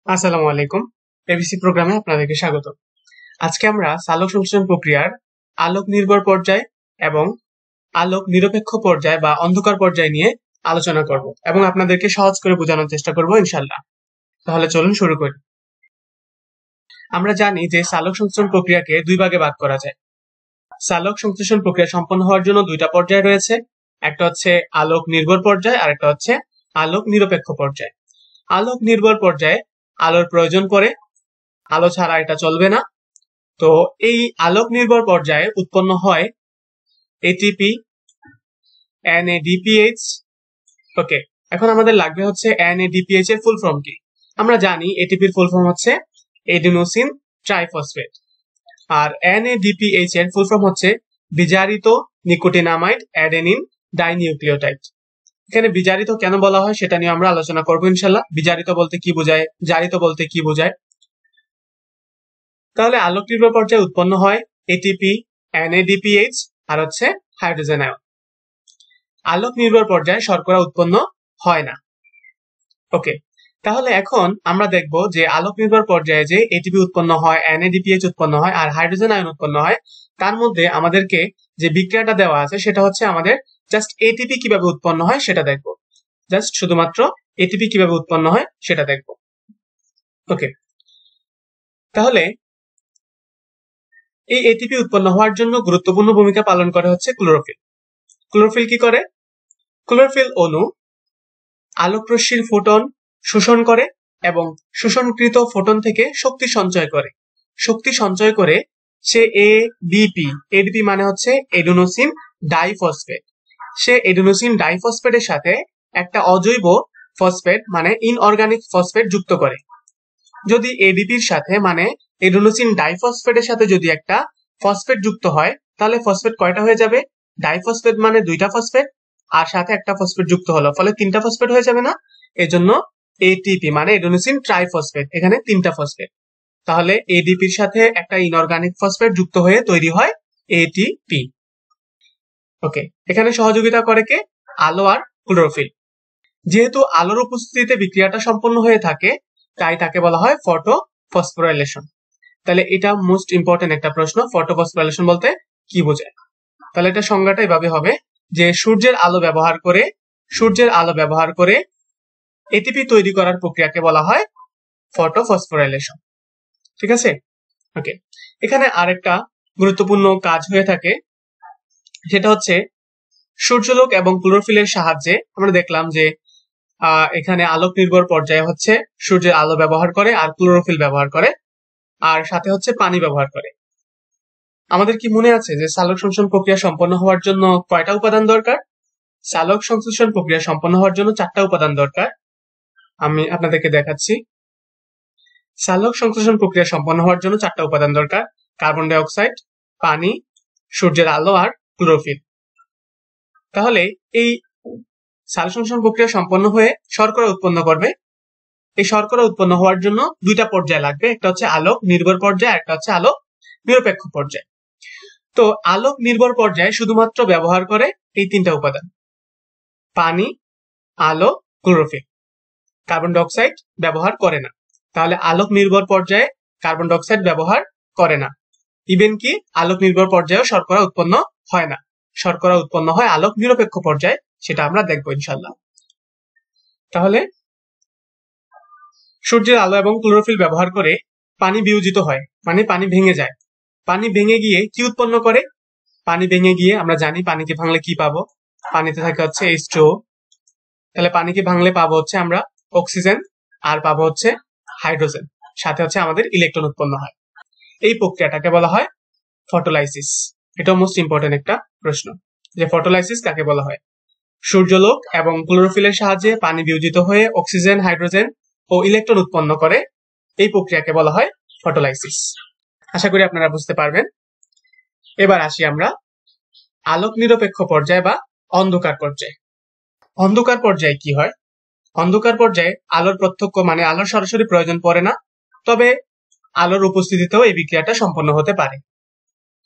আসসালামু আলাইকুম। এবিসি প্রোগ্রামে আপনাদেরকে স্বাগত। আজকে আমরা সালোক সংশ্লেষণ প্রক্রিয়ার আলোক নির্ভর পর্যায় এবং আলোক নিরপেক্ষ পর্যায় বা অন্ধকার পর্যায় নিয়ে আলোচনা করব এবং আপনাদেরকে সহজ করে বোঝানোর চেষ্টা করব ইনশাআল্লাহ। তাহলে চলুন শুরু করি। আমরা জানি যে সালোক সংশ্লেষণ প্রক্রিয়াকে দুই ভাগে ভাগ করা যায়। সালোক সংশ্লেষণ প্রক্রিয়া সম্পন্ন হওয়ার জন্য দুইটা পর্যায় রয়েছে। একটা হচ্ছে আলোক নির্ভর পর্যায় আর একটা হচ্ছে আলোক নিরপেক্ষ পর্যায়। আলোক নির্ভর পর্যায়ে আলোর প্রয়োজন পড়ে, আলো ছাড়া এটা চলবে না। তো এই আলোক নির্ভর পর্যায়ে উৎপন্ন হয় এটিপি, NADPH। ওকে, এখন আমাদের লাগবে হচ্ছে NADPH এর ফুল ফর্ম কি। আমরা জানি এটিপির ফুল ফর্ম হচ্ছে এডিনোসিন ট্রাইফসফেট, আর NADPH এর ফুল ফর্ম হচ্ছে বিজারিত নিকোটিনামাইড অ্যাডেনিন ডাইনিউক্লিওটাইড। এখানে বিজারিত কেন বলা হয় সেটা নিয়ে আমরা আলোচনা করবো ইনশাল্লাহ। বিজারিত বলতে কি বোঝায়, জারিত বলতে কি বোঝায়। তাহলে আলোক নির্ভর পর্যায়ে উৎপন্ন হয় এটিপি, NADPH আর হচ্ছে হাইড্রোজেন আয়ন। আলোক নির্ভর পর্যায়ে শর্করা উৎপন্ন হয় না। ওকে, তাহলে এখন আমরা দেখব যে আলোক নির্ভর পর্যায়ে যে এটিপি উৎপন্ন হয়, NADPH উৎপন্ন হয় আর হাইড্রোজেন আয়ন উৎপন্ন হয়, তার মধ্যে আমাদেরকে যে বিক্রিয়াটা দেওয়া আছে সেটা হচ্ছে আমাদের জাস্ট এটিপি কিভাবে উৎপন্ন হয় সেটা দেখব। জাস্ট শুধুমাত্র এটিপি কিভাবে উৎপন্ন হয় সেটা দেখব। ওকে, তাহলে এই এটিপি উৎপন্ন হওয়ার জন্য গুরুত্বপূর্ণ ভূমিকা পালন করে হচ্ছে ক্লোরোফিল। ক্লোরোফিল কি করে? ক্লোরোফিল অণু আলোক রশ্মির ফোটন শোষণ করে এবং শোষণকৃত ফোটন থেকে শক্তি সঞ্চয় করে। শক্তি সঞ্চয় করে সে এডিপি মানে হচ্ছে এডিনোসিন ডাইফসফেট। সে এডিনোসিন ডাইফসফেটের সাথে একটা অজৈব ফসফেট মানে ইনঅর্গানিক ফসফেট যুক্ত করে। যদি এডিপির সাথে মানে এডিনোসিন ডাইফসফেটের সাথে যদি একটা ফসফেট যুক্ত হয়, তাহলে ফসফেট কয়টা হয়ে যাবে? ডাইফসফেট মানে দুইটা ফসফেট, আর সাথে একটা ফসফেট যুক্ত হলো, ফলে তিনটা ফসফেট হয়ে যাবে না? এজন্য এটিপি মানে এডিনোসিন ট্রাইফসফেট, এখানে তিনটা ফসফেট। তাহলে এডিপির সাথে একটা ইনঅর্গানিক ফসফেট যুক্ত হয়ে তৈরি হয় এটিপি। ওকে, এখানে সহযোগিতা করে কে? আলো আর ক্লোরোফিল। যেহেতু আলোর উপস্থিতিতে বিক্রিয়াটা সম্পন্ন হয়ে থাকে, তাই তাকে বলা হয় ফটো ফসফোরাইলেশন। তাহলে এটা মোস্ট ইম্পর্টেন্ট একটা প্রশ্ন, ফটো ফসফোরাইলেশন বলতে কি বোঝায়? তাহলে এটা সংজ্ঞাটা এভাবে হবে যে সূর্যের আলো ব্যবহার করে এটিপি তৈরি করার প্রক্রিয়াকে বলা হয় ফটো ফসফোরাইলেশন। ঠিক আছে? ওকে, এখানে আরেকটা গুরুত্বপূর্ণ কাজ হয়ে থাকে, সেটা হচ্ছে সূর্যালোক এবং ক্লোরোফিলের সাহায্যে আমরা দেখলাম যে এখানে আলোক নির্ভর পর্যায়ে হচ্ছে সূর্যের আলো ব্যবহার করে আর ক্লোরোফিল ব্যবহার করে, আর সাথে হচ্ছে পানি ব্যবহার করে। আমাদের কি মনে আছে যে সালোক সংশ্লেষণ প্রক্রিয়া সম্পন্ন হওয়ার জন্য কয়টা উপাদান দরকার? সালোক সংশ্লেষণ প্রক্রিয়া সম্পন্ন হওয়ার জন্য 4টা উপাদান দরকার। আমি আপনাদেরকে দেখাচ্ছি। সালোক সংশ্লেষণ প্রক্রিয়া সম্পন্ন হওয়ার জন্য 4টা উপাদান দরকার: কার্বন ডাই অক্সাইড, পানি, সূর্যের আলো আর ক্লোরোফিল। তাহলে এই সালোক সংশ্লেষণ প্রক্রিয়া সম্পন্ন হয়ে শর্করা উৎপন্ন করবে। এই শর্করা উৎপন্ন হওয়ার জন্য দুইটা পর্যায় লাগবে, একটা হচ্ছে আলোক নির্ভর পর্যায় আর একটা হচ্ছে আলোক নিরপেক্ষ পর্যায়। তো আলোক নির্ভর পর্যায়ে শুধুমাত্র ব্যবহার করে এই 3টা উপাদান: পানি, আলো, ক্লোরোফিল। কার্বন ডাই অক্সাইড ব্যবহার করে না। তাহলে আলোক নির্ভর পর্যায়ে কার্বন ডাই অক্সাইড ব্যবহার করে না। ইভেন কি আলোক নির্ভর পর্যায়েও শর্করা উৎপন্ন হয় না। শর্করা উৎপন্ন হয় আলোক নিরপেক্ষ পর্যায়ে, সেটা আমরা দেখবো ইনশাল্লাহ। তাহলে সূর্যের আলো এবং ক্লোরোফিল ব্যবহার করে পানি বিয়োজিত হয়, মানে পানি ভেঙে যায়। পানি ভেঙে গিয়ে কি উৎপন্ন করে? পানি ভেঙে গিয়ে আমরা জানি পানিকে ভাঙলে কি পাবো? পানিতে থাকে হচ্ছে H2O। তাহলে পানিকে ভাঙলে পাবো হচ্ছে আমরা অক্সিজেন আর পাবো হচ্ছে হাইড্রোজেন, সাথে হচ্ছে আমাদের ইলেকট্রন উৎপন্ন হয়। এই প্রক্রিয়াটাকে বলা হয় ফটোলাইসিস। এটা মোস্ট ইম্পর্টেন্ট একটা প্রশ্ন যে ফটোলাইসিস কাকে বলা হয়। সূর্যালোক এবং ক্লোরোফিলের সাহায্যে পানি বিয়োজিত হয়ে অক্সিজেন, হাইড্রোজেন ও ইলেকট্রন উৎপন্ন করে, এই প্রক্রিয়াকে বলা হয় ফটোলাইসিস। আশা করি আপনারা বুঝতে পারবেন। এবার আসি আমরা আলোক নিরপেক্ষ পর্যায়ে বা অন্ধকার পর্যায়ে। অন্ধকার পর্যায়ে কি হয়? অন্ধকার পর্যায়ে আলোর প্রত্যক্ষ মানে আলোর সরাসরি প্রয়োজন পড়ে না, তবে আলোর উপস্থিতিতেও এই বিক্রিয়াটা সম্পন্ন হতে পারে।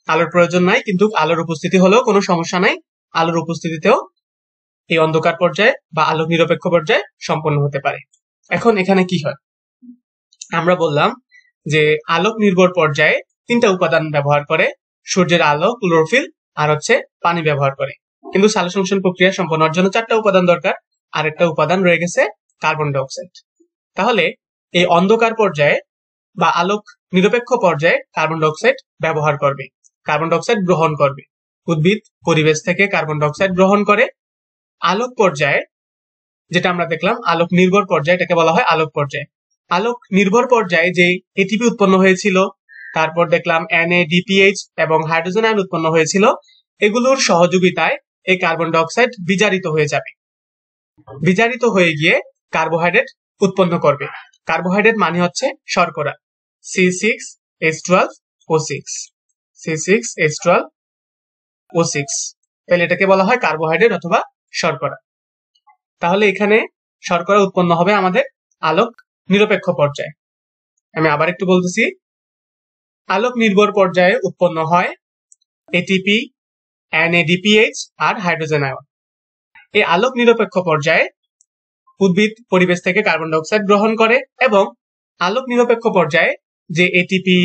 আলোর প্রয়োজন নাই, কিন্তু আলোর উপস্থিতি হলেও কোনো সমস্যা নাই। আলোর উপস্থিতিতেও এই অন্ধকার পর্যায়ে বা আলোক নিরপেক্ষ পর্যায়ে সম্পন্ন হতে পারে। এখন এখানে কি হয়? আমরা বললাম যে আলোক নির্ভর পর্যায়ে তিনটা উপাদান ব্যবহার করে, সূর্যের আলো, ক্লোরোফিল আর হচ্ছে পানি ব্যবহার করে। কিন্তু সালোকসংশ্লেষণ প্রক্রিয়া সম্পন্ন হওয়ার জন্য চারটা উপাদান দরকার, আর একটা উপাদান রয়ে গেছে কার্বন ডাইঅক্সাইড। তাহলে এই অন্ধকার পর্যায়ে বা আলোক নিরপেক্ষ পর্যায়ে কার্বন ডাইঅক্সাইড ব্যবহার করবে, কার্বন ডাইঅক্সাইড গ্রহণ করবে। উদ্ভিদ পরিবেশ থেকে কার্বন ডাইঅক্সাইড গ্রহণ করে। আলোক পর্যায়ে যেটা আমরা দেখলাম, আলোক নির্ভর পর্যায়ে, এটাকে বলা হয় আলোক পর্যায়ে। আলোক নির্ভর পর্যায়ে যে এটিপি উৎপন্ন হয়েছিল, তারপর দেখলাম NADPH এবং হাইড্রোজেন আয়ন উৎপন্ন হয়েছিল, এগুলোর সহযোগিতায় এই কার্বন ডাইঅক্সাইড বিজারিত হয়ে যাবে। বিজারিত হয়ে গিয়ে কার্বোহাইড্রেট উৎপন্ন করবে। কার্বোহাইড্রেট মানে হচ্ছে শর্করা, C6H12O6, C6H12O6। তাহলে এটাকে বলা হয় কার্বোহাইড্রেট অথবা শর্করা। তাহলে এখানে শর্করা উৎপন্ন হবে আমাদের আলোক নিরপেক্ষ পর্যায়ে। আমি আবার একটু বলতেছি, আলোক নির্ভর পর্যায়ে উৎপন্ন হয় এটিপি, NADPH আর হাইড্রোজেন আয়ন। এই আলোক নিরপেক্ষ পর্যায়ে উদ্ভিদ পরিবেশ থেকে কার্বন ডাইঅক্সাইড গ্রহণ করে এবং আলোক নিরপেক্ষ পর্যায়ে যে এটিপি,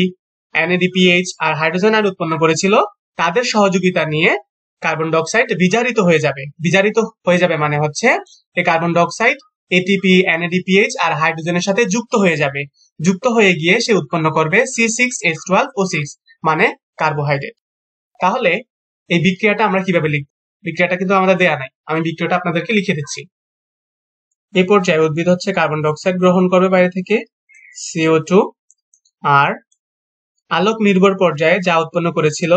NADPH আর হাইড্রোজেন আয়ন উৎপন্ন করেছিল, তাদের সহযোগিতা নিয়ে কার্বন ডাইঅক্সাইড বিজারিত হয়ে যাবে। বিজারিত হয়ে যাবে মানে হচ্ছে এই কার্বন ডাইঅক্সাইড এটিপি, NADPH আর হাইড্রোজেনের সাথে যুক্ত হয়ে যাবে। যুক্ত হয়ে গিয়ে সে উৎপন্ন করবে C6H12O6 মানে কার্বোহাইড্রেট। তাহলে এই বিক্রিয়াটা আমরা কিভাবে লিখব? বিক্রিয়াটা কিন্তু আমাদের দেয়া নাই, আমি বিক্রিয়াটা আপনাদেরকে লিখে দিচ্ছি। এই পর্যায়ে উদ্ভিদ হচ্ছে কার্বন ডাইঅক্সাইড গ্রহণ করবে বাইরে থেকে, CO2, আর আলোক নির্ভর পর্যায়ে যা উৎপন্ন করেছিল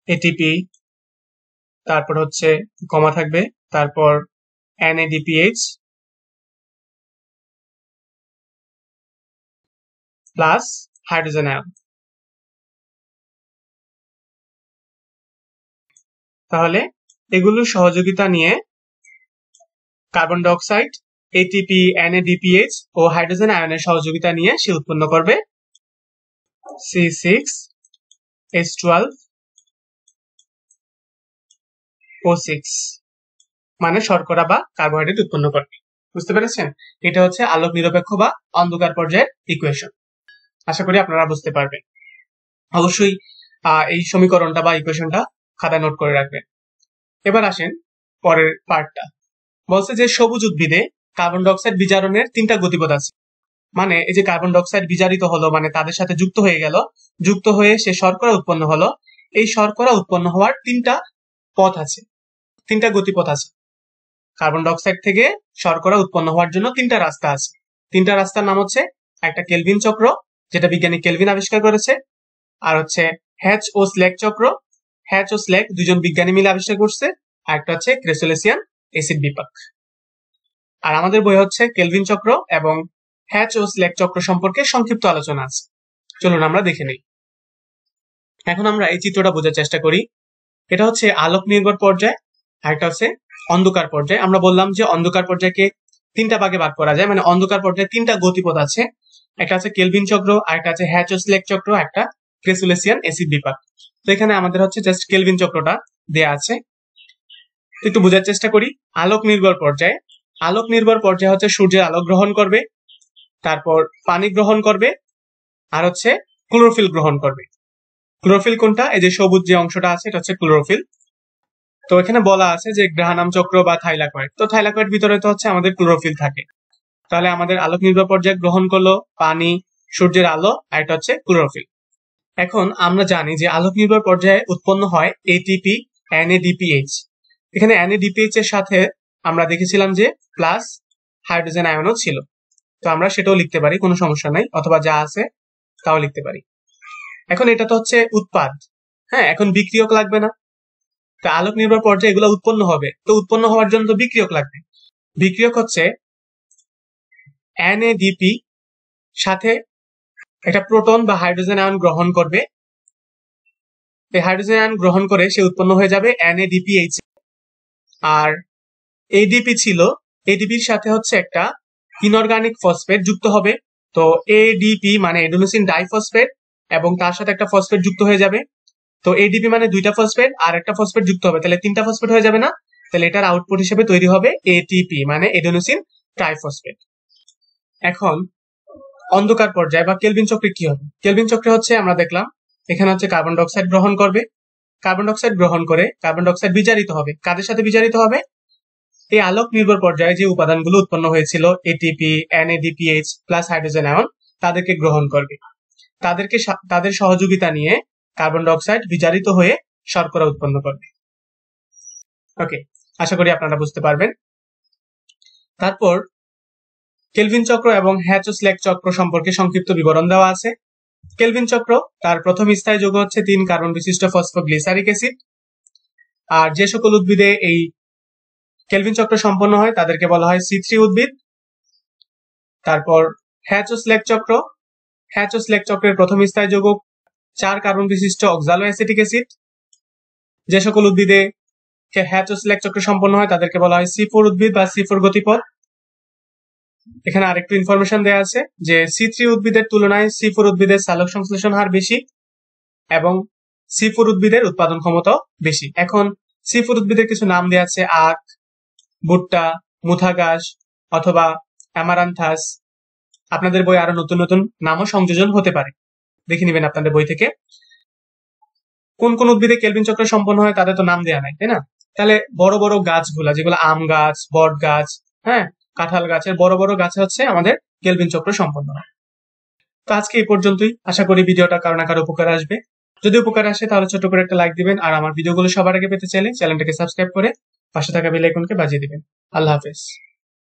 এটিপি, তারপর হচ্ছে কমা থাকবে, তারপর NADPH প্লাস হাইড্রোজেন আয়ন। তাহলে এগুলোর সহযোগিতা নিয়ে কার্বন ডাইঅক্সাইড এটিপি, NADPH ও হাইড্রোজেন আয়নের সহযোগিতা নিয়ে সে উৎপন্ন করবে C6H12O6 মানে শর্করা বা কার্বোহাইড্রেট উৎপন্ন করবে। বুঝতে পেরেছেন? এটা হচ্ছে আলোক নিরপেক্ষ বা অন্ধকার পর্যায়ের ইকুয়েশন। আশা করি আপনারা বুঝতে পারবেন। অবশ্যই এই সমীকরণটা বা ইকুয়েশনটা খাতায় নোট করে রাখবেন। এবার আসেন পরের পার্টটা। বলছে যে সবুজ উদ্ভিদে কার্বন ডাইঅক্সাইড বিজারণের তিনটা গতিপথ আছে। মানে এই যে কার্বন ডাইঅক্সাইড বিজারিত হলো মানে তাদের সাথে যুক্ত হয়ে গেল, যুক্ত হয়ে সে শর্করা উৎপন্ন হলো। এই শর্করা উৎপন্ন হওয়ার তিনটা পথ আছে, তিনটা গতিপথ আছে। কার্বন ডাইঅক্সাইড থেকে শর্করা উৎপন্ন হওয়ার জন্য তিনটা রাস্তা আছে। তিনটা রাস্তার নাম হচ্ছে, একটা কেলভিন চক্র যেটা বিজ্ঞানী কেলভিন আবিষ্কার করেছে, আর হচ্ছে হ্যাচ ও স্ল্যাক চক্র, হ্যাচ ও স্ল্যাক দুজন বিজ্ঞানী মিলে আবিষ্কার করছে, আর একটা হচ্ছে ক্রেসোলেসিয়ান এসিড বিপাক। আর আমাদের বই হচ্ছে কেলভিন চক্র এবং হ্যাচ ও স্ল্যাক চক্র সম্পর্কে সংক্ষিপ্ত আলোচনা আছে। চলুন আমরা দেখে নেই। এখন আমরা এই চিত্রটা বোঝার চেষ্টা করি। এটা হচ্ছে আলোক নির্ভর পর্যায়, আর একটা হচ্ছে অন্ধকার পর্যায়। আমরা বললাম যে অন্ধকার পর্যায়কে তিনটা ভাগে ভাগ করা যায়, মানে অন্ধকার পর্যায়ে তিনটা গতিপথ আছে। একটা আছে কেলভিন চক্র, আর একটা আছে হ্যাচ ও স্ল্যাক চক্র, একটা ক্রেসোলেসিয়ান এসিড বিপাক। তো এখানে আমাদের হচ্ছে জাস্ট কেলভিন চক্রটা দেয়া আছে, তো একটু বোঝার চেষ্টা করি। আলোক নির্ভর পর্যায়ে, আলোক নির্ভর পর্যায়ে হচ্ছে সূর্যের আলো গ্রহণ করবে, তারপর পানি গ্রহণ করবে, আর হচ্ছে ক্লোরোফিল গ্রহণ করবে। ক্লোরোফিল কোনটা? এই যে সবুজ যে অংশটা আছে এটা হচ্ছে ক্লোরোফিল। তো এখানে বলা আছে যে গ্রাহানাম চক্র বা থাইলাকয়েড, তো থাইলাকয়েড ভিতরে তো হচ্ছে আমাদের ক্লোরোফিল থাকে। তাহলে আমাদের আলোক নির্ভর পর্যায়ে গ্রহণ করলো পানি, সূর্যের আলো, আর এটা হচ্ছে ক্লোরোফিল। এখন আমরা জানি যে আলোক নির্ভর পর্যায়ে উৎপন্ন হয় এটিপি, NADPH। এখানে NADPH এর সাথে আমরা দেখেছিলাম যে প্লাস হাইড্রোজেন আয়নও ছিল, তো আমরা সেটাও লিখতে পারি, কোনো সমস্যা নাই, অথবা যা আছে তাও লিখতে পারি। এখন এটা তো হচ্ছে উৎপাদ, হ্যাঁ, এখন বিক্রিয়ক লাগবে না। তো আলোক নির্ভর পর্যায়ে এগুলো উৎপন্ন হবে, তো উৎপন্ন হওয়ার জন্য তো বিক্রিয়ক লাগবে। বিক্রিয়ক হচ্ছে NADP সাথে একটা প্রোটন বা হাইড্রোজেন আয়ন গ্রহণ করবে। এই হাইড্রোজেন আয়ন গ্রহণ করে সে উৎপন্ন হয়ে যাবে NADPH। আর ADP ছিল, ADPর সাথে হচ্ছে একটা ইনঅর্গানিক ফসফেট যুক্ত হবে। তো ADP মানে এডেনোসিন ডাইফসফেট, এবং তার সাথে একটা ফসফেট যুক্ত হয়ে যাবে। তো ADP মানে দুইটা ফসফেট আর একটা ফসফেট যুক্ত হবে, তাহলে তিনটা ফসফেট হয়ে যাবে না? তাহলে এটার আউটপুট হিসেবে তৈরি হবে ATP মানে এডেনোসিন ট্রাইফসফেট। এখন অন্ধকার পর্যায়ে বা কেলভিন চক্রে কি হবে? কেলভিন চক্রে হচ্ছে আমরা দেখলাম এখানে হচ্ছে কার্বন ডাইঅক্সাইড গ্রহণ করবে, কার্বন ডাইঅক্সাইড গ্রহণ করে কার্বন ডাইঅক্সাইড বিজারিত হবে। কাদের সাথে বিজারিত হবে? এই আলোক নির্ভর পর্যায়ে যে উপাদানগুলো উৎপন্ন হয়েছিল ATP, NADPH plus hydrogen ion, তাদেরকে গ্রহণ করবে। তাদের সহযোগিতা নিয়ে কার্বন ডাইঅক্সাইড বিজারিত হয়ে শর্করা উৎপন্ন করবে। ওকে, আশা করি আপনারা বুঝতে পারবেন। তারপর কেলভিন চক্র এবং হ্যাচ-স্ল্যাক চক্র সম্পর্কে সংক্ষিপ্ত বিবরণ দেওয়া আছে। কেলভিন চক্র, তার প্রথম স্থায়ী যৌগ হচ্ছে 3 কার্বন বিশিষ্ট ফসফোগ্লিসারিক অ্যাসিড। আর যে সকল উদ্ভিদে এই কেলভিন চক্র সম্পন্ন হয় তাদেরকে বলা হয় C3 উদ্ভিদ। তারপর হ্যাচ-স্ল্যাক চক্র, হ্যাচ-স্ল্যাক চক্রের প্রথম স্থায়ী যৌগ 4 কার্বন বিশিষ্ট অক্সালো অ্যাসিটিক অ্যাসিড। যে সকল উদ্ভিদে হ্যাচ-স্ল্যাক চক্র সম্পন্ন হয় তাদেরকে বলা হয় C4 উদ্ভিদ বা C4 গতিপথ। এখানে আরেকটু ইনফরমেশন দেওয়া আছে যে C3 উদ্ভিদের তুলনায় C4 উদ্ভিদের সালোক সংশ্লেষণ হার বেশি এবং C4 উদ্ভিদের উৎপাদন ক্ষমতা বেশি। এখন C4 উদ্ভিদের কিছু নাম দেওয়া আছে আখ, ভুট্টা, মুথা ঘাস অথবা অ্যামারান্থাস। আপনাদের বই আরো নতুন নতুন নামও সংযোজন হতে পারে, দেখে নিবেন আপনাদের বই থেকে। কোন কোন উদ্ভিদে কেলভিন চক্র সম্পন্ন হয় তাদের তো নাম দেওয়া নাই, তাই না? তাহলে বড় বড় গাছগুলা, যেগুলো আম গাছ, বট গাছ, হ্যাঁ, কাঁঠাল গাছের বড় বড় গাছে হচ্ছে আমাদের কেলভিন চক্র সম্পন্ন হয়। তো আজকে এই পর্যন্তই। আশা করি ভিডিওটা কারো না কারো উপকার আসবে। যদি উপকার আসে তাহলে ছোট করে একটা লাইক দিবেন, আর আমার ভিডিওগুলো সবার আগে পেতে চাইলে চ্যানেলটাকে সাবস্ক্রাইব করে পাশে থাকা বেল আইকনকে বাজিয়ে দিবেন। আল্লাহ হাফেজ।